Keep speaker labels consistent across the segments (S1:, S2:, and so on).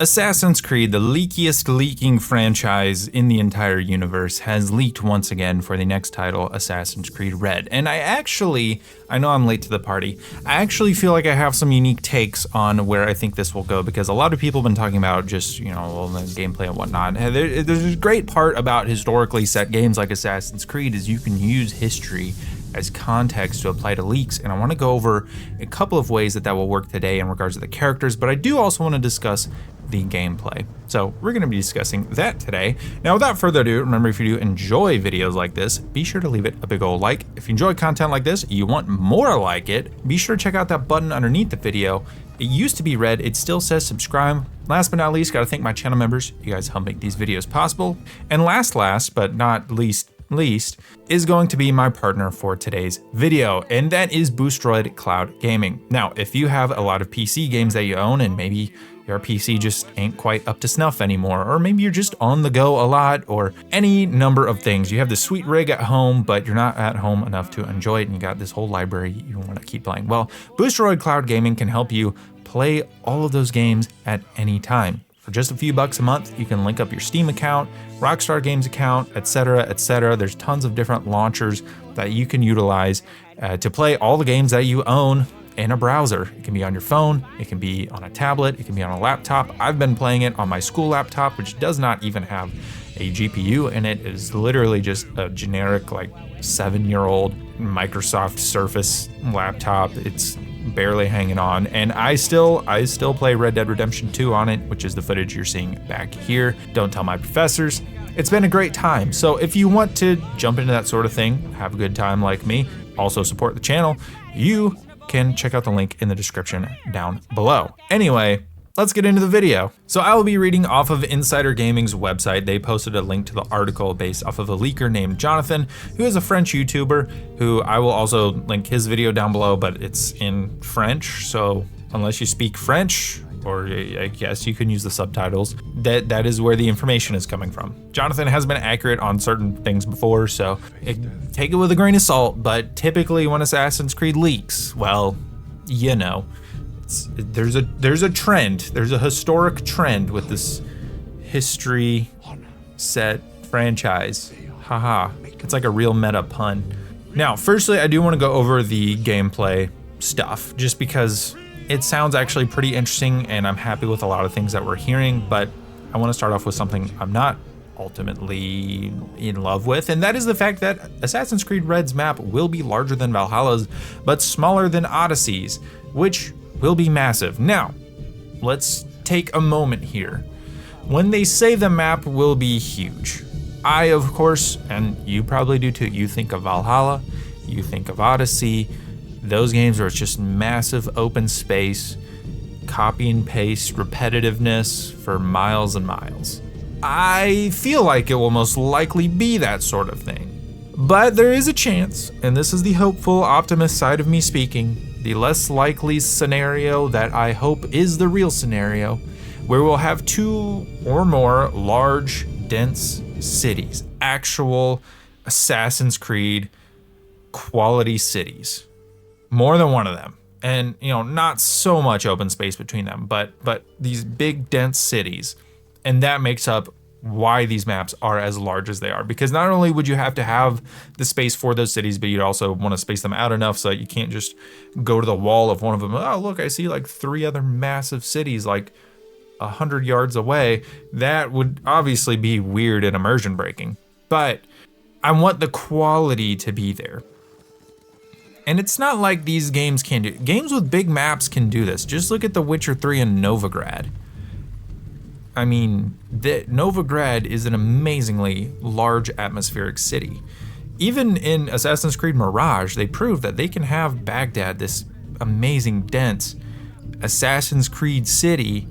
S1: Assassin's Creed, the leakiest leaking franchise in the entire universe, has leaked once again for the next title, Assassin's Creed Red. And I know I'm late to the party, I actually feel like I have some unique takes on where I think this will go, because a lot of people have been talking about just, the gameplay and whatnot. There's a great part about historically set games like Assassin's Creed is you can use history as context to apply to leaks, and I want to go over a couple of ways that will work today in regards to the characters, but I do also want to discuss the gameplay. So we're going to be discussing that today. Now, without further ado, remember, if you do enjoy videos like this, be sure to leave it a big old like. If you enjoy content like this, you want more like it, be sure to check out that button underneath the video. It used to be red, it still says subscribe. Last but not least, gotta thank my channel members. You guys help make these videos possible. And last but not least is going to be my partner for today's video, and that is Boosteroid Cloud Gaming. Now, if you have a lot of PC games that you own and maybe your PC just ain't quite up to snuff anymore, or maybe you're just on the go a lot, or any number of things. You have this sweet rig at home, but you're not at home enough to enjoy it, and you got this whole library you want to keep playing. Well, Boosteroid Cloud Gaming can help you play all of those games at any time. For just a few bucks a month, you can link up your Steam account, Rockstar Games account, etc., etc. There's tons of different launchers that you can utilize to play all the games that you own in a browser. It can be on your phone, it can be on a tablet, it can be on a laptop. I've been playing it on my school laptop, which does not even have a GPU in it. It is literally just a generic 7-year-old Microsoft Surface laptop. It's barely hanging on, and I still play Red Dead Redemption 2 on it, which is the footage you're seeing back here. Don't tell my professors. It's been a great time. So if you want to jump into that sort of thing, have a good time like me, also support the channel, you can check out the link in the description down below. Anyway, let's get into the video. So I will be reading off of Insider Gaming's website. They posted a link to the article based off of a leaker named Jonathan, who is a French YouTuber, who I will also link his video down below, but it's in French. So unless you speak French, or I guess you can use the subtitles, that is where the information is coming from. Jonathan has been accurate on certain things before, so take it with a grain of salt, but typically when Assassin's Creed leaks, well, there's a trend, there's a historic trend with this history set franchise. Haha, it's like a real meta pun. Now, firstly, I do want to go over the gameplay stuff, just because it sounds actually pretty interesting, and I'm happy with a lot of things that we're hearing, but I want to start off with something I'm not ultimately in love with, and that is the fact that Assassin's Creed Red's map will be larger than Valhalla's, but smaller than Odyssey's, which will be massive. Now, let's take a moment here. When they say the map will be huge, I, of course, and you probably do too, you think of Valhalla, you think of Odyssey, those games where it's just massive open space, copy and paste, repetitiveness for miles and miles. I feel like it will most likely be that sort of thing. But there is a chance, and this is the hopeful, optimist side of me speaking, the less likely scenario that I hope is the real scenario, where we'll have 2 or more large, dense cities, actual Assassin's Creed quality cities. More than one of them, and not so much open space between them, but these big dense cities, and that makes up why these maps are as large as they are, because not only would you have to have the space for those cities, but you'd also want to space them out enough so that you can't just go to the wall of one of them. Oh, look, I see 3 other massive cities 100 yards away. That would obviously be weird and immersion breaking, but I want the quality to be there. And it's not like these games can't do it. Games with big maps can do this. Just look at The Witcher 3 and Novigrad. I mean, Novigrad is an amazingly large atmospheric city. Even in Assassin's Creed Mirage, they proved that they can have Baghdad, this amazing, dense Assassin's Creed city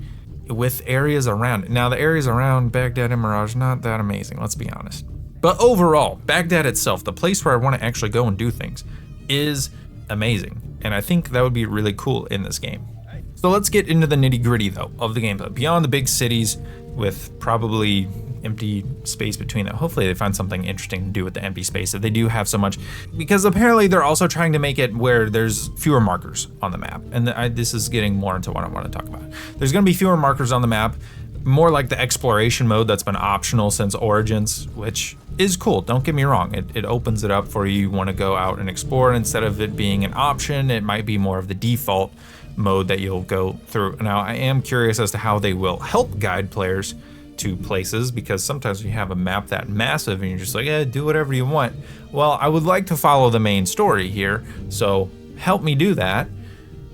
S1: with areas around it. Now, the areas around Baghdad and Mirage, not that amazing, let's be honest. But overall, Baghdad itself, the place where I want to actually go and do things, is amazing, and I think that would be really cool in this game. So let's get into the nitty-gritty though of the gameplay. Beyond the big cities with probably empty space between them. Hopefully they find something interesting to do with the empty space if they do have so much, because apparently they're also trying to make it where there's fewer markers on the map. And this is getting more into what I want to talk about. There's going to be fewer markers on the map, more like the exploration mode that's been optional since Origins, which is cool. Don't get me wrong. It opens it up for you want to go out and explore. Instead of it being an option, it might be more of the default mode that you'll go through. Now, I am curious as to how they will help guide players to places, because sometimes you have a map that massive and you're just like, do whatever you want. Well, I would like to follow the main story here, so help me do that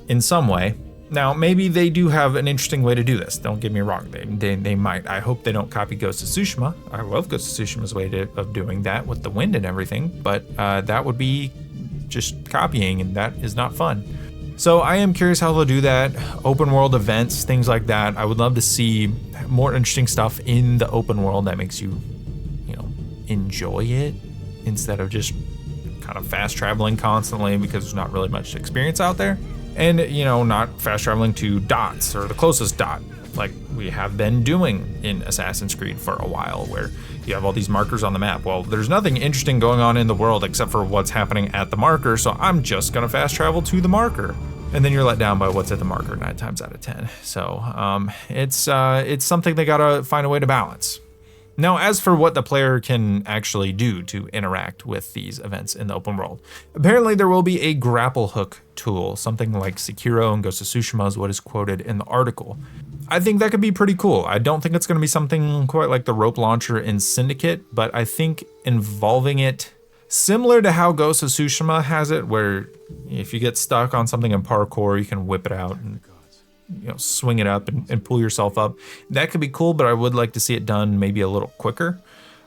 S1: in some way. Now, maybe they do have an interesting way to do this. Don't get me wrong. They might. I hope they don't copy Ghost of Tsushima. I love Ghost of Tsushima's way of doing that with the wind and everything, but that would be just copying, and that is not fun. So I am curious how they'll do that. Open world events, things like that. I would love to see more interesting stuff in the open world that makes you, enjoy it instead of just kind of fast traveling constantly, because there's not really much experience out there. And, not fast traveling to dots or the closest dot like we have been doing in Assassin's Creed for a while, where you have all these markers on the map. Well, there's nothing interesting going on in the world except for what's happening at the marker, so I'm just gonna fast travel to the marker. And then you're let down by what's at the marker 9 times out of 10. So it's something they gotta find a way to balance. Now, as for what the player can actually do to interact with these events in the open world, apparently there will be a grapple hook tool, something like Sekiro and Ghost of Tsushima is what is quoted in the article. I think that could be pretty cool. I don't think it's going to be something quite like the rope launcher in Syndicate, but I think involving it similar to how Ghost of Tsushima has it, where if you get stuck on something in parkour, you can whip it out and swing it up and pull yourself up. That could be cool, but I would like to see it done maybe a little quicker,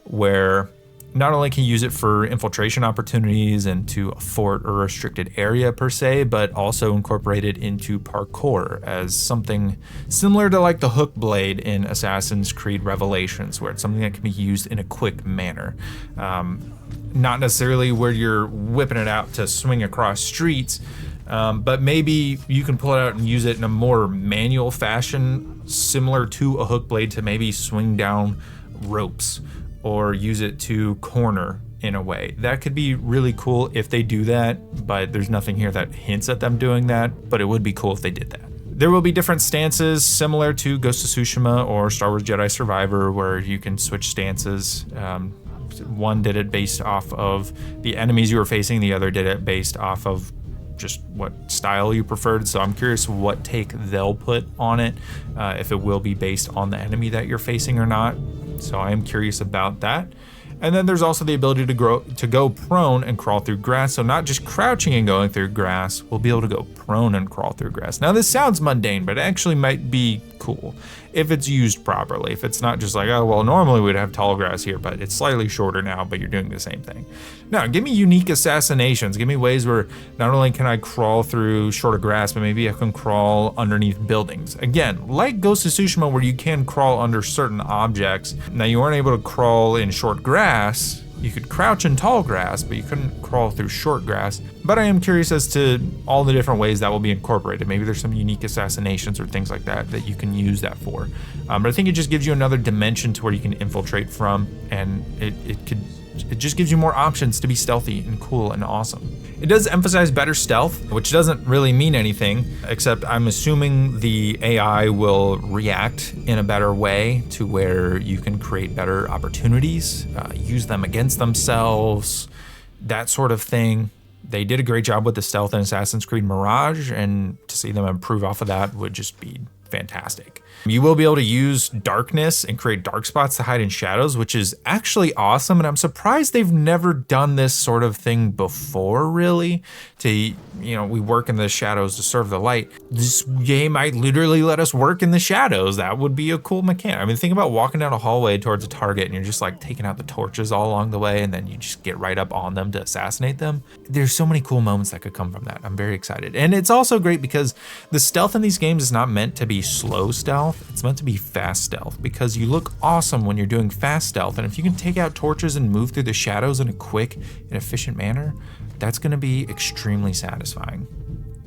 S1: where not only can you use it for infiltration opportunities and to a fort or restricted area per se, but also incorporate it into parkour as something similar to like the hook blade in Assassin's Creed Revelations, where it's something that can be used in a quick manner. Not necessarily where you're whipping it out to swing across streets, but maybe you can pull it out and use it in a more manual fashion, similar to a hook blade, to maybe swing down ropes or use it to corner in a way. That could be really cool if they do that, but there's nothing here that hints at them doing that, but it would be cool if they did that. There will be different stances similar to Ghost of Tsushima or Star Wars Jedi Survivor, where you can switch stances. One did it based off of the enemies you were facing, the other did it based off of just what style you preferred. So I'm curious what take they'll put on it, if it will be based on the enemy that you're facing or not. So I am curious about that. And then there's also the ability to go prone and crawl through grass. So not just crouching and going through grass, we'll be able to go prone and crawl through grass. Now this sounds mundane, but it actually might be cool if it's used properly. If it's not just like, oh, well, normally we'd have tall grass here, but it's slightly shorter now, but you're doing the same thing. Now, give me unique assassinations. Give me ways where not only can I crawl through shorter grass, but maybe I can crawl underneath buildings. Again, like Ghost of Tsushima, where you can crawl under certain objects. Now, you weren't able to crawl in short grass. You could crouch in tall grass, but you couldn't crawl through short grass. But I am curious as to all the different ways that will be incorporated. Maybe there's some unique assassinations or things like that that you can use that for. But I think it just gives you another dimension to where you can infiltrate from, and it just gives you more options to be stealthy and cool and awesome. It does emphasize better stealth, which doesn't really mean anything, except I'm assuming the AI will react in a better way to where you can create better opportunities, use them against themselves, that sort of thing. They did a great job with the stealth in Assassin's Creed Mirage, and to see them improve off of that would just be fantastic. You will be able to use darkness and create dark spots to hide in shadows, which is actually awesome. And I'm surprised they've never done this sort of thing before, really. We work in the shadows to serve the light. This game might literally let us work in the shadows. That would be a cool mechanic. I mean, think about walking down a hallway towards a target and you're just like taking out the torches all along the way, and then you just get right up on them to assassinate them. There's so many cool moments that could come from that. I'm very excited. And it's also great because the stealth in these games is not meant to be slow stealth. It's meant to be fast stealth, because you look awesome when you're doing fast stealth. And if you can take out torches and move through the shadows in a quick and efficient manner, that's going to be extremely satisfying.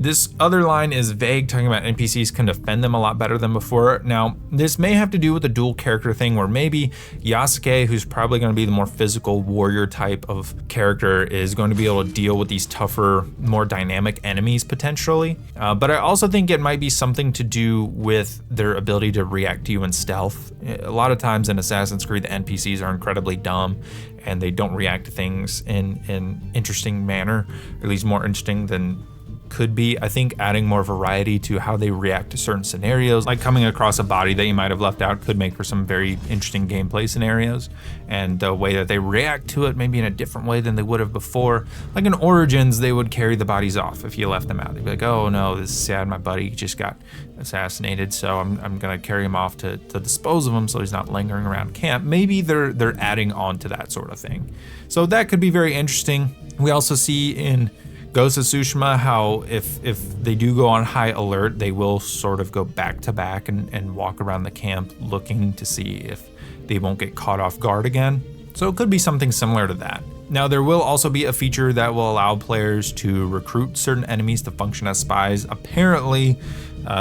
S1: This other line is vague, talking about NPCs can defend them a lot better than before. Now, this may have to do with the dual character thing, where maybe Yasuke, who's probably going to be the more physical warrior type of character, is going to be able to deal with these tougher, more dynamic enemies potentially. But I also think it might be something to do with their ability to react to you in stealth. A lot of times in Assassin's Creed, the NPCs are incredibly dumb and they don't react to things in an interesting manner, or at least more interesting than could be. I think adding more variety to how they react to certain scenarios, like coming across a body that you might have left out, could make for some very interesting gameplay scenarios, and the way that they react to it maybe in a different way than they would have before. Like in Origins, they would carry the bodies off if you left them out. They'd be like, oh no, this is sad, my buddy just got assassinated, so I'm gonna carry him off to dispose of him so he's not lingering around camp. Maybe they're adding on to that sort of thing. So that could be very interesting. We also see in Ghost of Tsushima how if they do go on high alert, they will sort of go back to back and walk around the camp looking to see if they won't get caught off guard again. So it could be something similar to that. Now, there will also be a feature that will allow players to recruit certain enemies to function as spies. Apparently,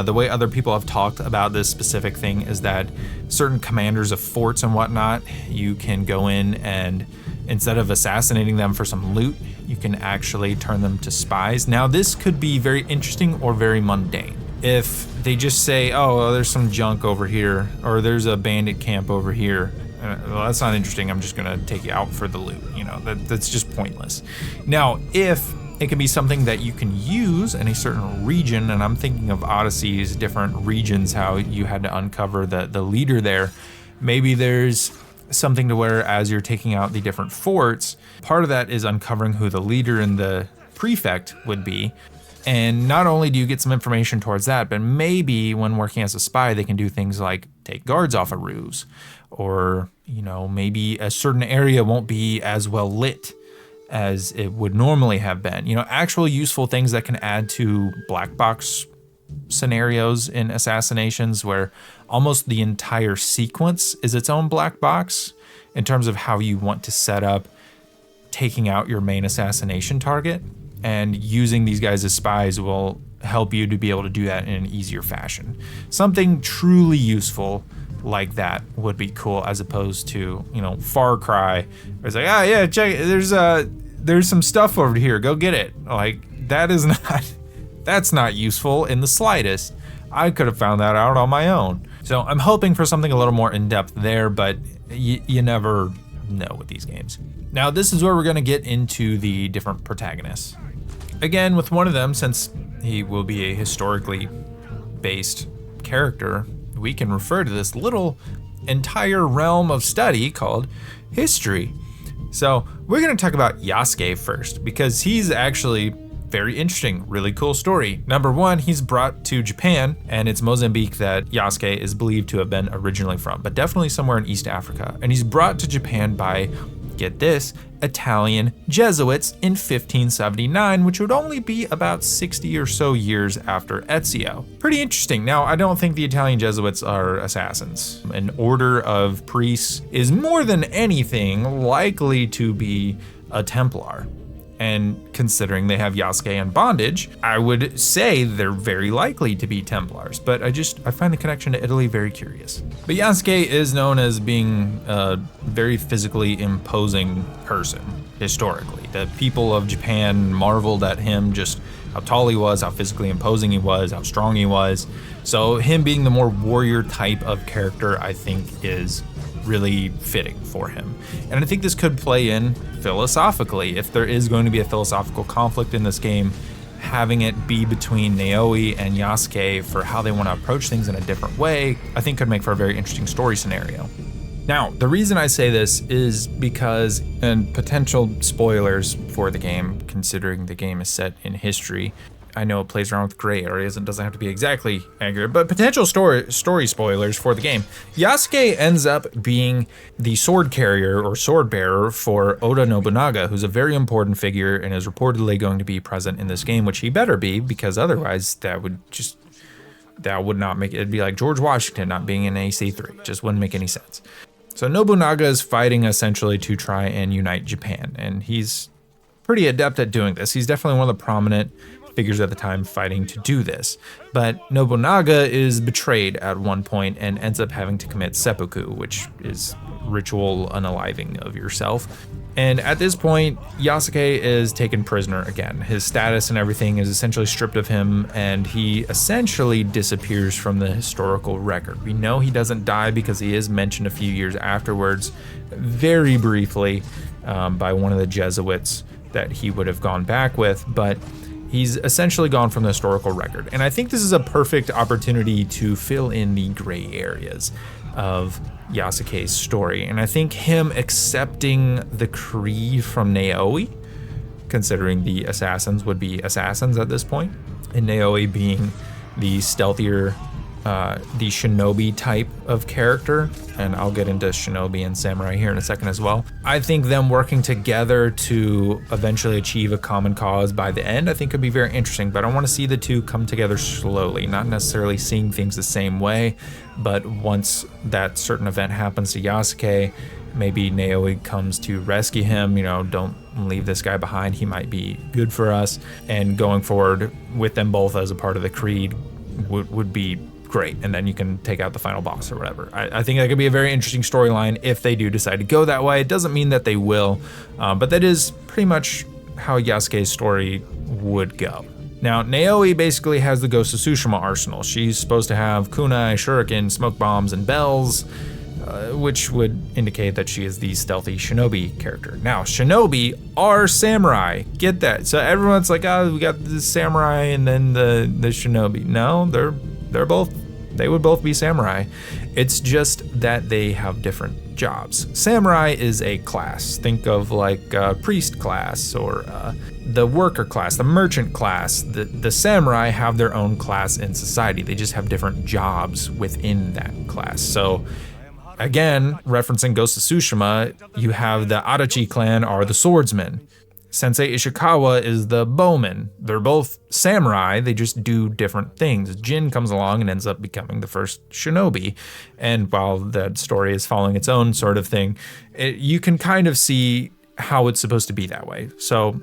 S1: the way other people have talked about this specific thing is that certain commanders of forts and whatnot, you can go in and instead of assassinating them for some loot, you can actually turn them to spies. Now, this could be very interesting or very mundane. If they just say, oh, well, there's some junk over here, or there's a bandit camp over here, well, that's not interesting, I'm just gonna take you out for the loot. You know, that's just pointless. Now, if it can be something that you can use in a certain region, and I'm thinking of Odyssey's different regions, how you had to uncover the leader there, maybe there's something to where as you're taking out the different forts, part of that is uncovering who the leader and the prefect would be. And not only do you get some information towards that, but maybe when working as a spy, they can do things like take guards off of roofs, or, you know, maybe a certain area won't be as well lit as it would normally have been. You know, actual useful things that can add to black box scenarios in assassinations, where almost the entire sequence is its own black box in terms of how you want to set up taking out your main assassination target, and using these guys as spies will help you to be able to do that in an easier fashion. Something truly useful like that would be cool, as opposed to, you know, Far Cry. It's like, oh yeah, check it. There's some stuff over here, go get it. Like, that's not useful in the slightest. I could have found that out on my own. So I'm hoping for something a little more in-depth there, but you never know with these games. Now, this is where we're gonna get into the different protagonists. Again, with one of them, since he will be a historically based character, we can refer to this little entire realm of study called history. So we're gonna talk about Yasuke first, because he's actually very interesting, really cool story. Number one, he's brought to Japan, and it's Mozambique that Yasuke is believed to have been originally from, but definitely somewhere in East Africa. And he's brought to Japan by, get this, Italian Jesuits in 1579, which would only be about 60 or so years after Ezio. Pretty interesting. Now, I don't think the Italian Jesuits are assassins. An order of priests is more than anything likely to be a Templar. And considering they have Yasuke in bondage, I would say they're very likely to be Templars, but I find the connection to Italy very curious. But Yasuke is known as being a very physically imposing person, historically. The people of Japan marveled at him, just how tall he was, how physically imposing he was, how strong he was. So him being the more warrior type of character, I think, is really fitting for him. And I think this could play in philosophically. If there is going to be a philosophical conflict in this game, having it be between Naoi and Yasuke for how they want to approach things in a different way, I think could make for a very interesting story scenario. Now, the reason I say this is because, and potential spoilers for the game, considering the game is set in history, I know it plays around with gray areas and doesn't have to be exactly accurate, but potential story spoilers for the game. Yasuke ends up being the sword carrier or sword bearer for Oda Nobunaga, who's a very important figure and is reportedly going to be present in this game, which he better be, because otherwise that would not make it. It'd be like George Washington not being in AC3. It just wouldn't make any sense. So Nobunaga is fighting essentially to try and unite Japan, and he's pretty adept at doing this. He's definitely one of the prominent figures at the time fighting to do this. But Nobunaga is betrayed at one point and ends up having to commit seppuku, which is ritual unaliving of yourself. And at this point, Yasuke is taken prisoner again. His status and everything is essentially stripped of him, and he essentially disappears from the historical record. We know he doesn't die because he is mentioned a few years afterwards, very briefly, by one of the Jesuits that he would have gone back with, but he's essentially gone from the historical record. And I think this is a perfect opportunity to fill in the gray areas of Yasuke's story. And I think him accepting the creed from Naoi, considering the assassins would be assassins at this point, and Naoi being the stealthier, the shinobi type of character, and I'll get into shinobi and samurai here in a second as well. I think them working together to eventually achieve a common cause by the end, I think could be very interesting, but I want to see the two come together slowly, not necessarily seeing things the same way, but once that certain event happens to Yasuke, maybe Naoi comes to rescue him, don't leave this guy behind, he might be good for us, and going forward with them both as a part of the creed would be great, and then you can take out the final boss or whatever. I think that could be a very interesting storyline if they do decide to go that way. It doesn't mean that they will, but that is pretty much how Yasuke's story would go. Now, Naoi basically has the Ghost of Tsushima arsenal. She's supposed to have kunai, shuriken, smoke bombs, and bells, which would indicate that she is the stealthy shinobi character. Now, shinobi are samurai. Get that. So everyone's like, we got the samurai and then the shinobi. No, they would both be samurai. It's just that they have different jobs. Samurai is a class. Think of like priest class or the worker class, the merchant class. The samurai have their own class in society. They just have different jobs within that class. So again, referencing Ghost of Tsushima, you have the Adachi clan are the swordsmen. Sensei Ishikawa is the bowman. They're both samurai, they just do different things. Jin comes along and ends up becoming the first shinobi. And while that story is following its own sort of thing, you can kind of see how it's supposed to be that way. So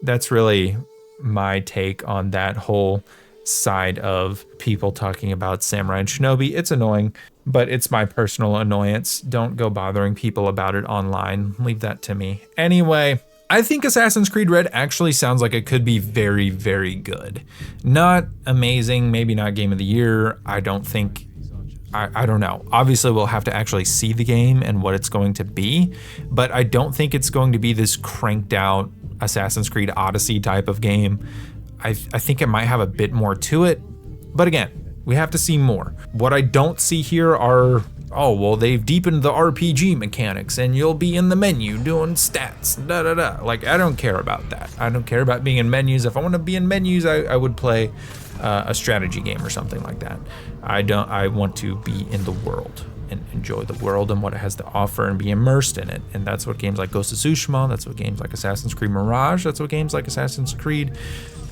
S1: that's really my take on that whole side of people talking about samurai and shinobi. It's annoying, but it's my personal annoyance. Don't go bothering people about it online. Leave that to me. Anyway, I think Assassin's Creed Red actually sounds like it could be very, very good. Not amazing, maybe not game of the year. I don't know. Obviously, we'll have to actually see the game and what it's going to be, but I don't think it's going to be this cranked out Assassin's Creed Odyssey type of game. I think it might have a bit more to it, but again, we have to see more. What I don't see here are, they've deepened the RPG mechanics and you'll be in the menu doing stats, Like, I don't care about that. I don't care about being in menus. If I want to be in menus, I would play a strategy game or something like that. I want to be in the world and enjoy the world and what it has to offer and be immersed in it. And that's what games like Ghost of Tsushima, that's what games like Assassin's Creed Mirage, that's what games like Assassin's Creed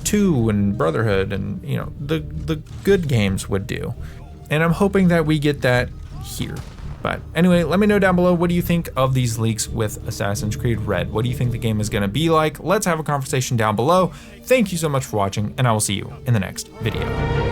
S1: 2 and Brotherhood and, the good games would do. And I'm hoping that we get that here. But anyway, let me know down below, what do you think of these leaks with Assassin's Creed Red? What do you think the game is going to be like? Let's have a conversation down below. Thank you so much for watching, and I will see you in the next video.